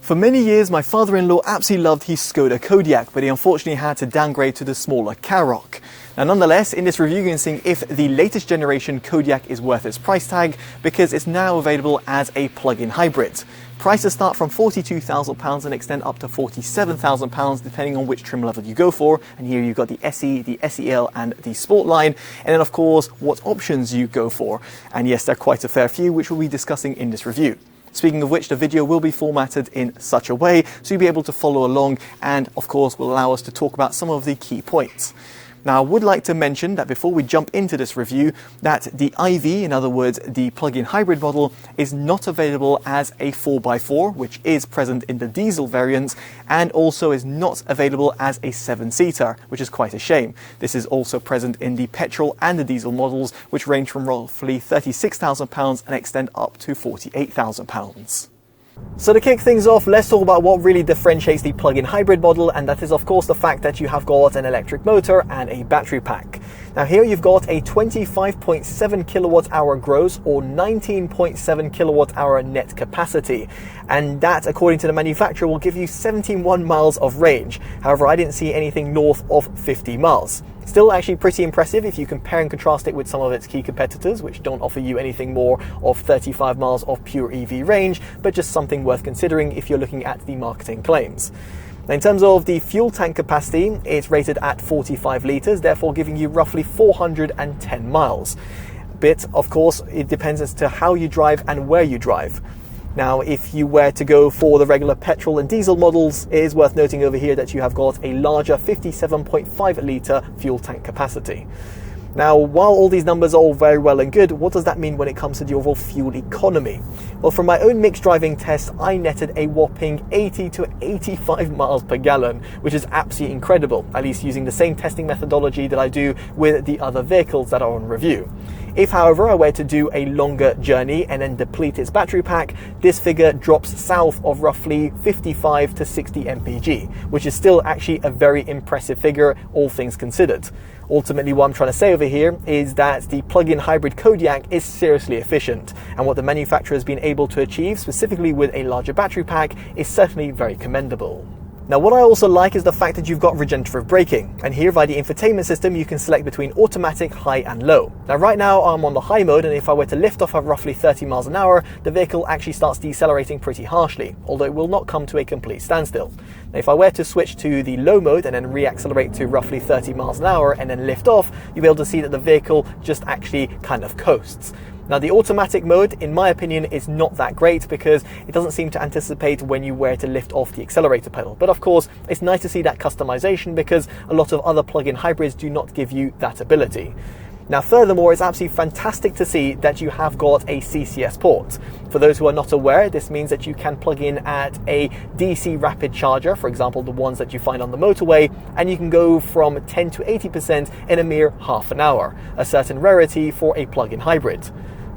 For many years, my father-in-law absolutely loved his Skoda Kodiaq, but he unfortunately had to downgrade to the smaller Kodiaq. Now nonetheless, in this review you can see if the latest generation Kodiaq is worth its price tag, because it's now available as a plug-in hybrid. Prices start from £42,000 and extend up to £47,000 depending on which trim level you go for. And here you've got the SE, the SEL and the Sport line. And then of course, what options you go for. And yes, there are quite a fair few, which we'll be discussing in this review. Speaking of which, the video will be formatted in such a way so you'll be able to follow along and of course will allow us to talk about some of the key points. Now, I would like to mention that before we jump into this review, that the IV, in other words, the plug-in hybrid model, is not available as a 4x4, which is present in the diesel variants, and also is not available as a 7-seater, which is quite a shame. This is also present in the petrol and the diesel models, which range from roughly £36,000 and extend up to £48,000. So to kick things off, let's talk about what really differentiates the plug-in hybrid model, and that is of course the fact that you have got an electric motor and a battery pack. Now here you've got a 25.7 kilowatt hour gross or 19.7 kilowatt hour net capacity, and that according to the manufacturer will give you 71 miles of range. However, I didn't see anything north of 50 miles. Still actually pretty impressive if you compare and contrast it with some of its key competitors, which don't offer you anything more of 35 miles of pure EV range, but just something worth considering if you're looking at the marketing claims. Now, in terms of the fuel tank capacity, it's rated at 45 litres, therefore giving you roughly 410 miles. But of course, it depends as to how you drive and where you drive. Now, if you were to go for the regular petrol and diesel models, it is worth noting over here that you have got a larger 57.5 litre fuel tank capacity. Now, while all these numbers are all very well and good, what does that mean when it comes to the overall fuel economy? Well, from my own mixed driving test, I netted a whopping 80 to 85 miles per gallon, which is absolutely incredible, at least using the same testing methodology that I do with the other vehicles that are on review. If, however, I were to do a longer journey and then deplete its battery pack, this figure drops south of roughly 55 to 60 mpg, which is still actually a very impressive figure, all things considered. Ultimately, what I'm trying to say over here is that the plug-in hybrid Kodiaq is seriously efficient, and what the manufacturer has been able to achieve, specifically with a larger battery pack, is certainly very commendable. Now, what I also like is the fact that you've got regenerative braking, and here via the infotainment system you can select between automatic, high and low. Now right now I'm on the high mode, and if I were to lift off at roughly 30 miles an hour, the vehicle actually starts decelerating pretty harshly, although it will not come to a complete standstill. Now if I were to switch to the low mode and then re-accelerate to roughly 30 miles an hour and then lift off, you'll be able to see that the vehicle just actually kind of coasts. Now the automatic mode, in my opinion, is not that great because it doesn't seem to anticipate when you were to lift off the accelerator pedal. But of course, it's nice to see that customization because a lot of other plug-in hybrids do not give you that ability. Now furthermore, it's absolutely fantastic to see that you have got a CCS port. For those who are not aware, this means that you can plug in at a DC rapid charger, for example the ones that you find on the motorway, and you can go from 10 to 80% in a mere half an hour, a certain rarity for a plug-in hybrid.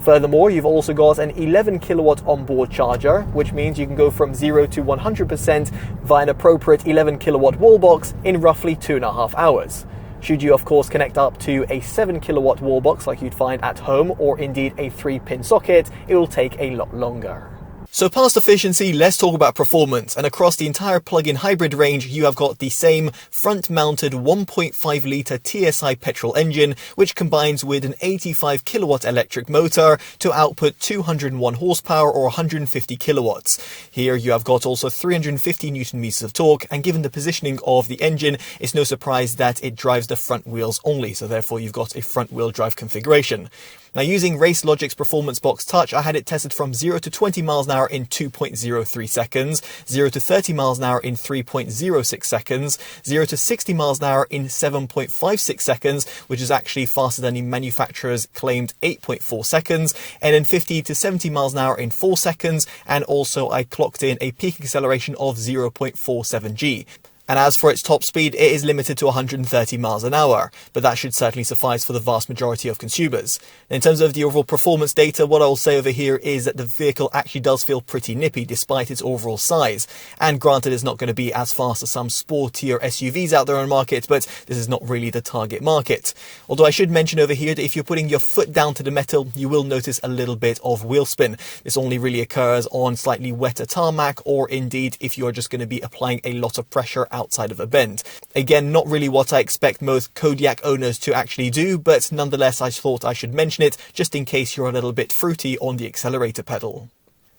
Furthermore, you've also got an 11 kilowatt onboard charger, which means you can go from 0 to 100% via an appropriate 11 kilowatt wall box in roughly 2.5 hours. Should you of course connect up to a 7 kilowatt wall box like you'd find at home, or indeed a 3-pin socket, it will take a lot longer. So past efficiency, let's talk about performance. And across the entire plug-in hybrid range, you have got the same front-mounted 1.5 litre TSI petrol engine, which combines with an 85 kilowatt electric motor to output 201 horsepower or 150 kilowatts. Here you have got also 350 newton meters of torque, and given the positioning of the engine, it's no surprise that it drives the front wheels only, so therefore you've got a front-wheel drive configuration. Now using Race Logic's Performance Box Touch, I had it tested from 0 to 20 miles an hour in 2.03 seconds, 0 to 30 miles an hour in 3.06 seconds, 0 to 60 miles an hour in 7.56 seconds, which is actually faster than the manufacturer's claimed 8.4 seconds, and then 50 to 70 miles an hour in 4 seconds, and also I clocked in a peak acceleration of 0.47 G. And as for its top speed, it is limited to 130 miles an hour, but that should certainly suffice for the vast majority of consumers. In terms of the overall performance data, what I'll say over here is that the vehicle actually does feel pretty nippy despite its overall size. And granted, it's not going to be as fast as some sportier SUVs out there on the market, but this is not really the target market. Although I should mention over here that if you're putting your foot down to the metal, you will notice a little bit of wheel spin. This only really occurs on slightly wetter tarmac, or indeed if you're just going to be applying a lot of pressure outside of a bend. Again, not really what I expect most Kodiaq owners to actually do, but nonetheless I thought I should mention it just in case you're a little bit fruity on the accelerator pedal.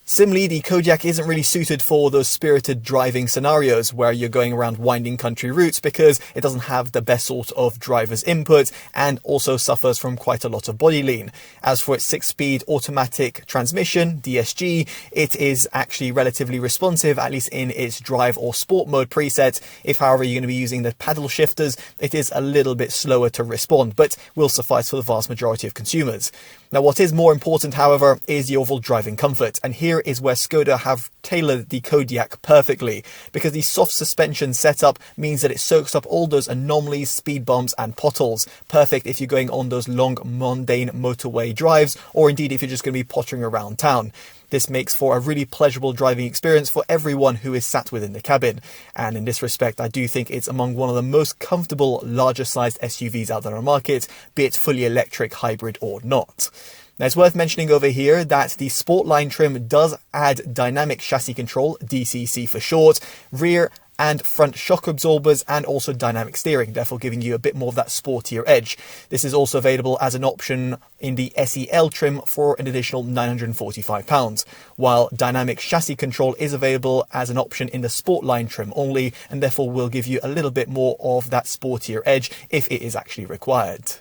Similarly, the Kodiaq isn't really suited for those spirited driving scenarios where you're going around winding country routes because it doesn't have the best sort of driver's input and also suffers from quite a lot of body lean. As for its 6-speed automatic transmission, DSG, it is actually relatively responsive, at least in its drive or sport mode preset. If, however, you're going to be using the paddle shifters, it is a little bit slower to respond, but will suffice for the vast majority of consumers. Now, what is more important, however, is the overall driving comfort. And here is where Skoda have tailored the Kodiaq perfectly, because the soft suspension setup means that it soaks up all those anomalies, speed bumps and potholes. Perfect if you're going on those long, mundane motorway drives, or indeed if you're just going to be pottering around town. This makes for a really pleasurable driving experience for everyone who is sat within the cabin. And in this respect, I do think it's among one of the most comfortable, larger sized SUVs out there on the market, be it fully electric, hybrid or not. Now, it's worth mentioning over here that the Sportline trim does add dynamic chassis control, DCC for short, rear and front shock absorbers and also dynamic steering, therefore giving you a bit more of that sportier edge. This is also available as an option in the SEL trim for an additional £945, while dynamic chassis control is available as an option in the Sportline trim only, and therefore will give you a little bit more of that sportier edge if it is actually required.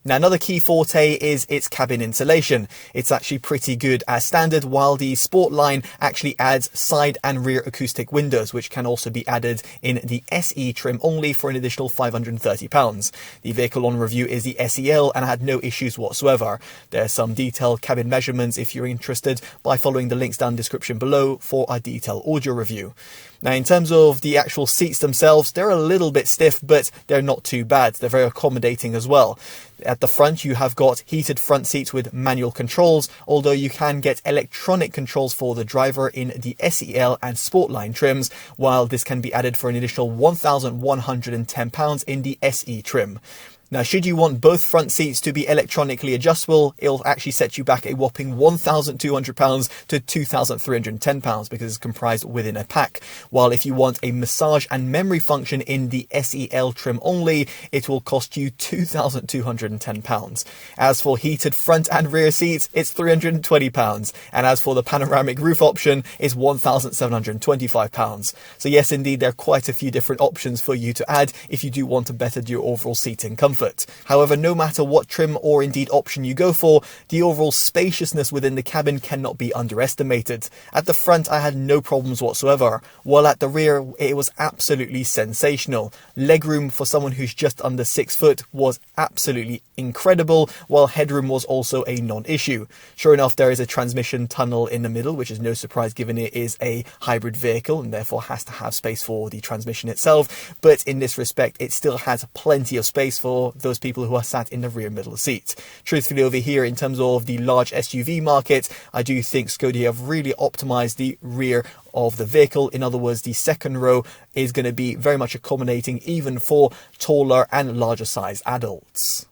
Now, another key forte is its cabin insulation. It's actually pretty good as standard, while the Sportline actually adds side and rear acoustic windows, which can also be added in the SE trim only for an additional £530. The vehicle on review is the SEL and had no issues whatsoever. There's some detailed cabin measurements if you're interested by following the links down in the description below for a detailed audio review. Now, in terms of the actual seats themselves, they're a little bit stiff, but they're not too bad. They're very accommodating as well. At the front, you have got heated front seats with manual controls, although you can get electronic controls for the driver in the SEL and Sportline trims, while this can be added for an additional £1,110 in the SE trim. Now, should you want both front seats to be electronically adjustable, it'll actually set you back a whopping £1,200 to £2,310 because it's comprised within a pack. While if you want a massage and memory function in the SEL trim only, it will cost you £2,210. As for heated front and rear seats, it's £320. And as for the panoramic roof option, it's £1,725. So yes, indeed, there are quite a few different options for you to add if you do want to better your overall seating comfort. However, no matter what trim or indeed option you go for, the overall spaciousness within the cabin cannot be underestimated. At the front, I had no problems whatsoever, while at the rear, it was absolutely sensational. Legroom for someone who's just under 6 foot was absolutely incredible, while headroom was also a non-issue. Sure enough, there is a transmission tunnel in the middle, which is no surprise given it is a hybrid vehicle and therefore has to have space for the transmission itself. But in this respect, it still has plenty of space for those people who are sat in the rear middle seat. Truthfully, over here, in terms of the large SUV market, I do think Skoda have really optimized the rear of the vehicle. In other words, the second row is going to be very much accommodating even for taller and larger size adults.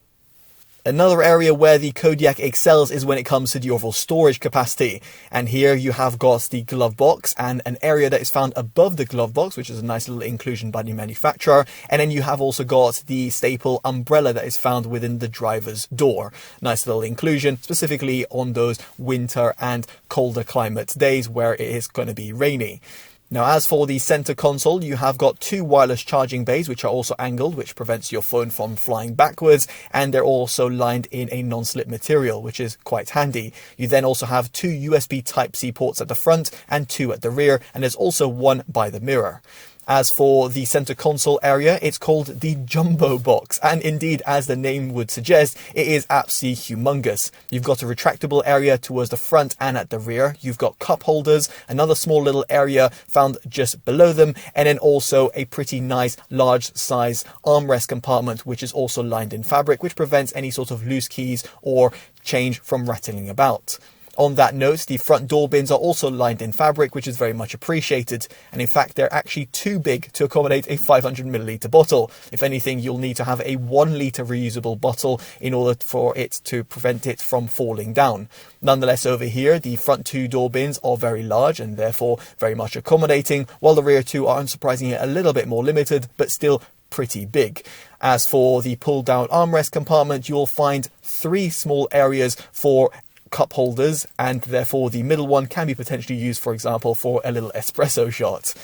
Another area where the Kodiaq excels is when it comes to the overall storage capacity. And here you have got the glove box and an area that is found above the glove box, which is a nice little inclusion by the manufacturer. And then you have also got the staple umbrella that is found within the driver's door. Nice little inclusion, specifically on those winter and colder climate days where it is going to be rainy. Now, as for the center console, you have got 2 wireless charging bays, which are also angled, which prevents your phone from flying backwards. And they're also lined in a non-slip material, which is quite handy. You then also have 2 USB Type-C ports at the front and 2 at the rear. And there's also one by the mirror. As for the center console area, it's called the Jumbo Box, and indeed, as the name would suggest, it is absolutely humongous. You've got a retractable area towards the front and at the rear. You've got cup holders, another small little area found just below them, and then also a pretty nice large size armrest compartment, which is also lined in fabric, which prevents any sort of loose keys or change from rattling about. On that note, the front door bins are also lined in fabric, which is very much appreciated. And in fact, they're actually too big to accommodate a 500ml bottle. If anything, you'll need to have a 1 litre reusable bottle in order for it to prevent it from falling down. Nonetheless, over here, the front 2 door bins are very large and therefore very much accommodating, while the rear 2 are unsurprisingly a little bit more limited, but still pretty big. As for the pull down armrest compartment, you'll find 3 small areas for cup holders, and therefore the middle one can be potentially used, for example, for a little espresso shot.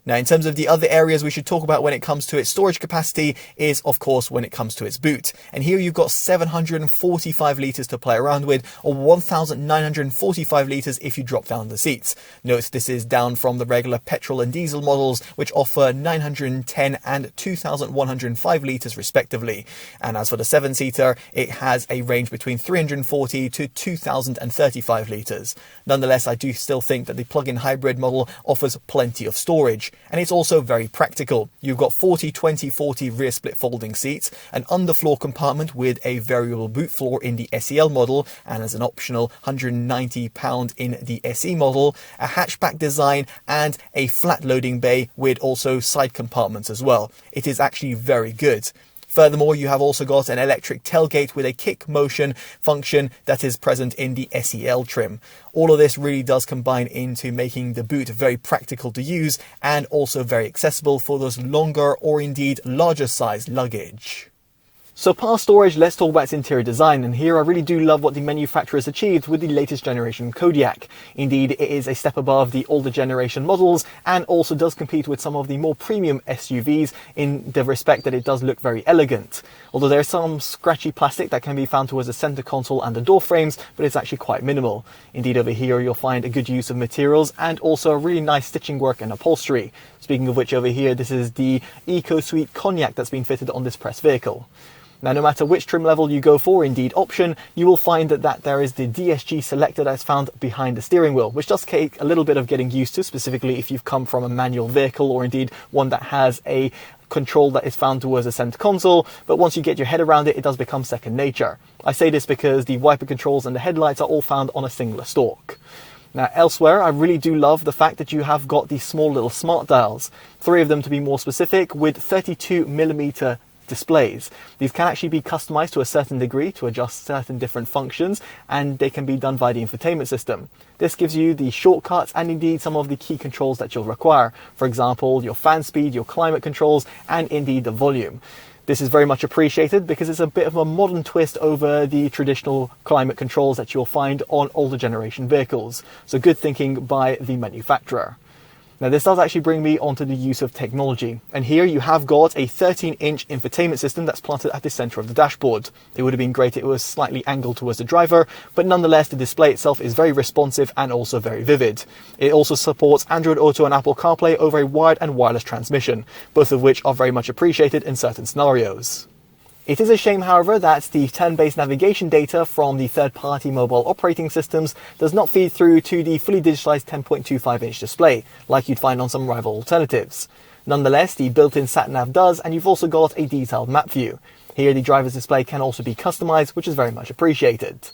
Now, in terms of the other areas we should talk about when it comes to its storage capacity is, of course, when it comes to its boot. And here you've got 745 litres to play around with, or 1,945 litres if you drop down the seats. Note this is down from the regular petrol and diesel models, which offer 910 and 2,105 litres respectively. And as for the 7-seater, it has a range between 340 to 2,035 litres. Nonetheless, I do still think that the plug-in hybrid model offers plenty of storage. And it's also very practical. You've got 40-20-40 rear split folding seats, an underfloor compartment with a variable boot floor in the SEL model, and as an optional £190 in the SE model, a hatchback design, and a flat loading bay with also side compartments as well. It is actually very good. Furthermore, you have also got an electric tailgate with a kick motion function that is present in the SEL trim. All of this really does combine into making the boot very practical to use and also very accessible for those longer or indeed larger size luggage. So past storage, let's talk about its interior design, and here I really do love what the manufacturer has achieved with the latest generation Kodiaq. Indeed, it is a step above the older generation models and also does compete with some of the more premium SUVs in the respect that it does look very elegant. Although there is some scratchy plastic that can be found towards the center console and the door frames, but it's actually quite minimal. Indeed, over here you'll find a good use of materials and also a really nice stitching work and upholstery. Speaking of which, over here, this is the Eco Suite Kodiaq that's been fitted on this press vehicle. Now, no matter which trim level you go for, indeed option, you will find that there is the DSG selector that's found behind the steering wheel, which does take a little bit of getting used to, specifically if you've come from a manual vehicle or indeed one that has a control that is found towards the center console, but once you get your head around it, it does become second nature. I say this because the wiper controls and the headlights are all found on a singular stalk. Now, elsewhere, I really do love the fact that you have got these small little smart dials, 3 of them to be more specific, with 32mm displays. These can actually be customized to a certain degree to adjust certain different functions, and they can be done via the infotainment system. This gives you the shortcuts and indeed some of the key controls that you'll require. For example, your fan speed, your climate controls, and indeed the volume. This is very much appreciated because it's a bit of a modern twist over the traditional climate controls that you'll find on older generation vehicles. So good thinking by the manufacturer. Now, this does actually bring me onto the use of technology. And here you have got a 13-inch infotainment system that's planted at the center of the dashboard. It would have been great if it was slightly angled towards the driver, but nonetheless, the display itself is very responsive and also very vivid. It also supports Android Auto and Apple CarPlay over a wired and wireless transmission, both of which are very much appreciated in certain scenarios. It is a shame, however, that the turn-based navigation data from the third-party mobile operating systems does not feed through to the fully digitalized 10.25-inch display, like you'd find on some rival alternatives. Nonetheless, the built-in sat-nav does, and you've also got a detailed map view. Here, the driver's display can also be customized, which is very much appreciated.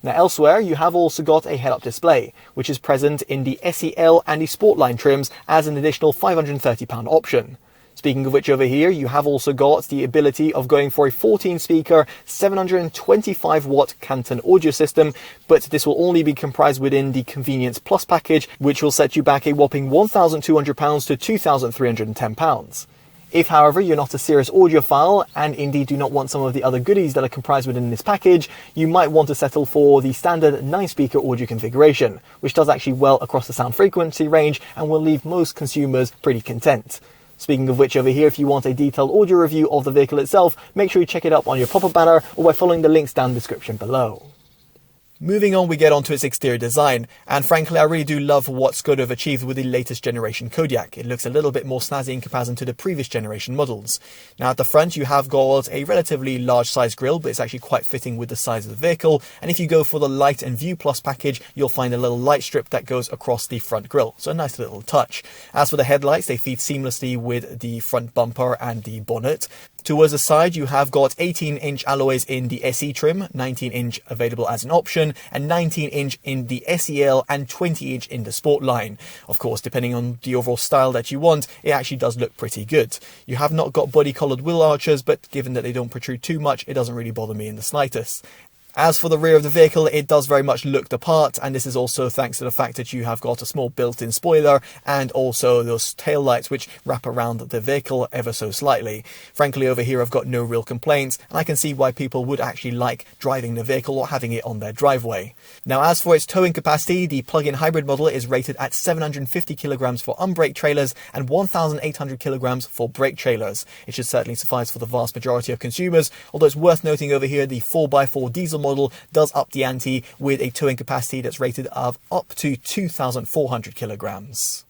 Now, elsewhere, you have also got a head-up display, which is present in the SEL and the Sportline trims as an additional £530 option. Speaking of which, over here, you have also got the ability of going for a 14-speaker, 725-watt Canton audio system, but this will only be comprised within the Convenience Plus package, which will set you back a whopping £1,200 to £2,310. If, however, you're not a serious audiophile and indeed do not want some of the other goodies that are comprised within this package, you might want to settle for the standard 9-speaker audio configuration, which does actually well across the sound frequency range and will leave most consumers pretty content. Speaking of which, over here, if you want a detailed audio review of the vehicle itself, make sure you check it out on your pop-up banner or by following the links down in the description below. Moving on, we get onto its exterior design, and frankly I really do love what Skoda have achieved with the latest generation Kodiaq. It looks a little bit more snazzy in comparison to the previous generation models. Now at the front you have got a relatively large size grille, but it's actually quite fitting with the size of the vehicle, and if you go for the Light and View Plus package, you'll find a little light strip that goes across the front grille, so a nice little touch. As for the headlights, they feed seamlessly with the front bumper and the bonnet. Towards the side, you have got 18-inch alloys in the SE trim, 19-inch available as an option, and 19-inch in the SEL and 20-inch in the Sport line. Of course, depending on the overall style that you want, it actually does look pretty good. You have not got body-coloured wheel arches, but given that they don't protrude too much, it doesn't really bother me in the slightest. As for the rear of the vehicle, it does very much look the part, and this is also thanks to the fact that you have got a small built-in spoiler and also those tail lights which wrap around the vehicle ever so slightly. Frankly, over here I've got no real complaints, and I can see why people would actually like driving the vehicle or having it on their driveway. Now as for its towing capacity, the plug-in hybrid model is rated at 750 kilograms for unbraked trailers and 1,800 kilograms for brake trailers. It should certainly suffice for the vast majority of consumers, although it's worth noting over here the 4x4 diesel model does up the ante with a towing capacity that's rated of up to 2,400 kilograms.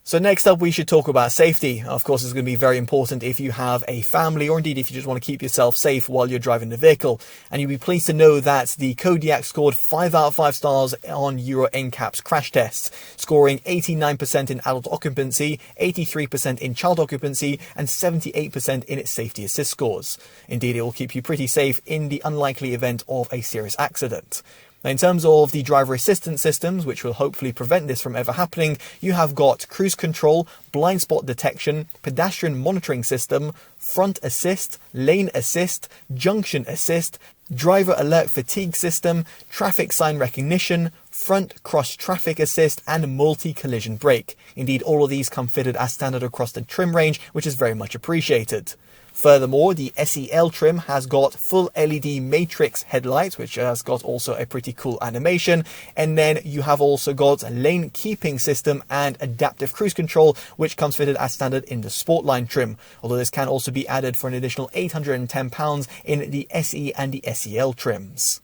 So next up, we should talk about safety. Of course, it's going to be very important if you have a family, or indeed if you just want to keep yourself safe while you're driving the vehicle. And you'll be pleased to know that the Kodiaq scored 5 out of 5 stars on Euro NCAP's crash tests, scoring 89% in adult occupancy, 83% in child occupancy, and 78% in its safety assist scores. Indeed, it will keep you pretty safe in the unlikely event of a serious accident. Now, in terms of the driver assistance systems, which will hopefully prevent this from ever happening, you have got cruise control, blind spot detection, pedestrian monitoring system, front assist, lane assist, junction assist, driver alert fatigue system, traffic sign recognition, front cross traffic assist, and multi-collision brake. Indeed, all of these come fitted as standard across the trim range, which is very much appreciated. Furthermore, the SEL trim has got full LED matrix headlights, which has got also a pretty cool animation. And then you have also got a lane keeping system and adaptive cruise control, which comes fitted as standard in the Sportline trim. Although this can also be added for an additional £810 in the SE and the SEL trims.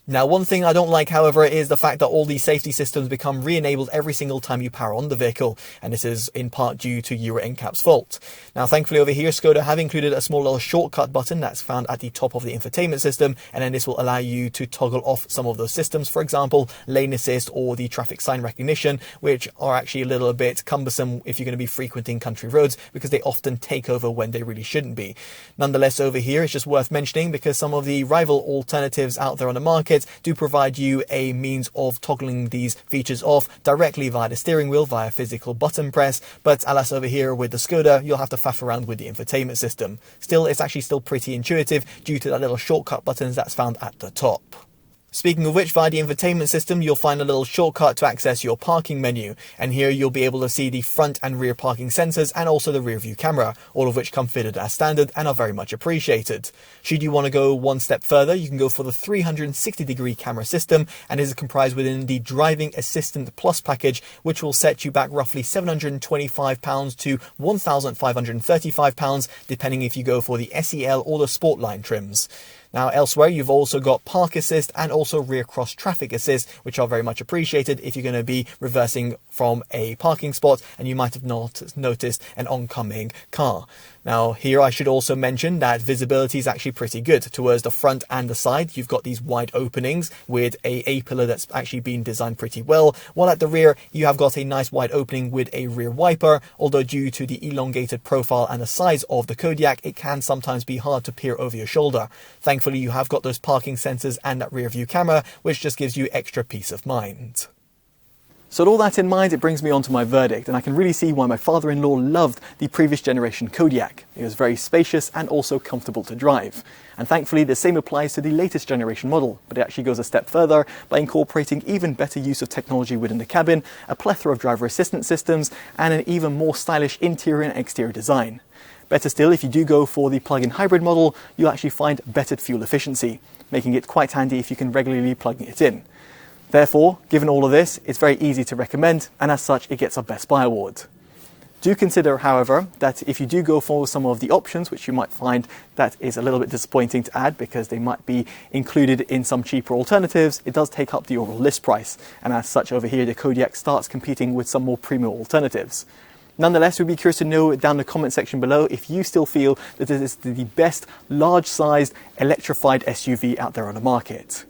Now, one thing I don't like, however, is the fact that all these safety systems become re-enabled every single time you power on the vehicle, and this is in part due to Euro NCAP's fault. Now, thankfully over here, Skoda have included a small little shortcut button that's found at the top of the infotainment system, and then this will allow you to toggle off some of those systems, for example, lane assist or the traffic sign recognition, which are actually a little bit cumbersome if you're going to be frequenting country roads, because they often take over when they really shouldn't be. Nonetheless, over here, it's just worth mentioning because some of the rival alternatives out there on the market do provide you a means of toggling these features off directly via the steering wheel via physical button press, but alas, over here with the Skoda, you'll have to faff around with the infotainment system. Still, it's actually still pretty intuitive due to that little shortcut buttons that's found at the top. Speaking of which, via the infotainment system, you'll find a little shortcut to access your parking menu. And here you'll be able to see the front and rear parking sensors and also the rear view camera, all of which come fitted as standard and are very much appreciated. Should you want to go one step further, you can go for the 360-degree camera system, and this is comprised within the Driving Assistant Plus package, which will set you back roughly £725 to £1,535, depending if you go for the SEL or the Sportline trims. Now, elsewhere, you've also got Park Assist and also Rear Cross Traffic Assist, which are very much appreciated if you're going to be reversing from a parking spot and you might have not noticed an oncoming car. Now, here I should also mention that visibility is actually pretty good. Towards the front and the side, you've got these wide openings with a A-pillar that's actually been designed pretty well, while at the rear, you have got a nice wide opening with a rear wiper, although due to the elongated profile and the size of the Kodiaq, it can sometimes be hard to peer over your shoulder. Thankfully, you have got those parking sensors and that rear view camera, which just gives you extra peace of mind. So with all that in mind, it brings me on to my verdict, and I can really see why my father-in-law loved the previous generation Kodiaq. It was very spacious and also comfortable to drive. And thankfully, the same applies to the latest generation model, but it actually goes a step further by incorporating even better use of technology within the cabin, a plethora of driver assistance systems, and an even more stylish interior and exterior design. Better still, if you do go for the plug-in hybrid model, you'll actually find better fuel efficiency, making it quite handy if you can regularly plug it in. Therefore, given all of this, it's very easy to recommend, and as such, it gets a Best Buy award. Do consider, however, that if you do go for some of the options, which you might find that is a little bit disappointing to add because they might be included in some cheaper alternatives, it does take up the overall list price. And as such, over here, the Kodiaq starts competing with some more premium alternatives. Nonetheless, we'd be curious to know down in the comment section below if you still feel that this is the best large-sized electrified SUV out there on the market.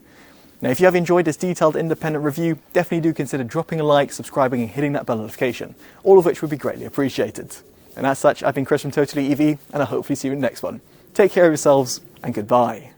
Now, if you have enjoyed this detailed independent review, definitely do consider dropping a like, subscribing and hitting that bell notification, all of which would be greatly appreciated. And as such, I've been Chris from TotallyEV, and I'll hopefully see you in the next one. Take care of yourselves, and goodbye.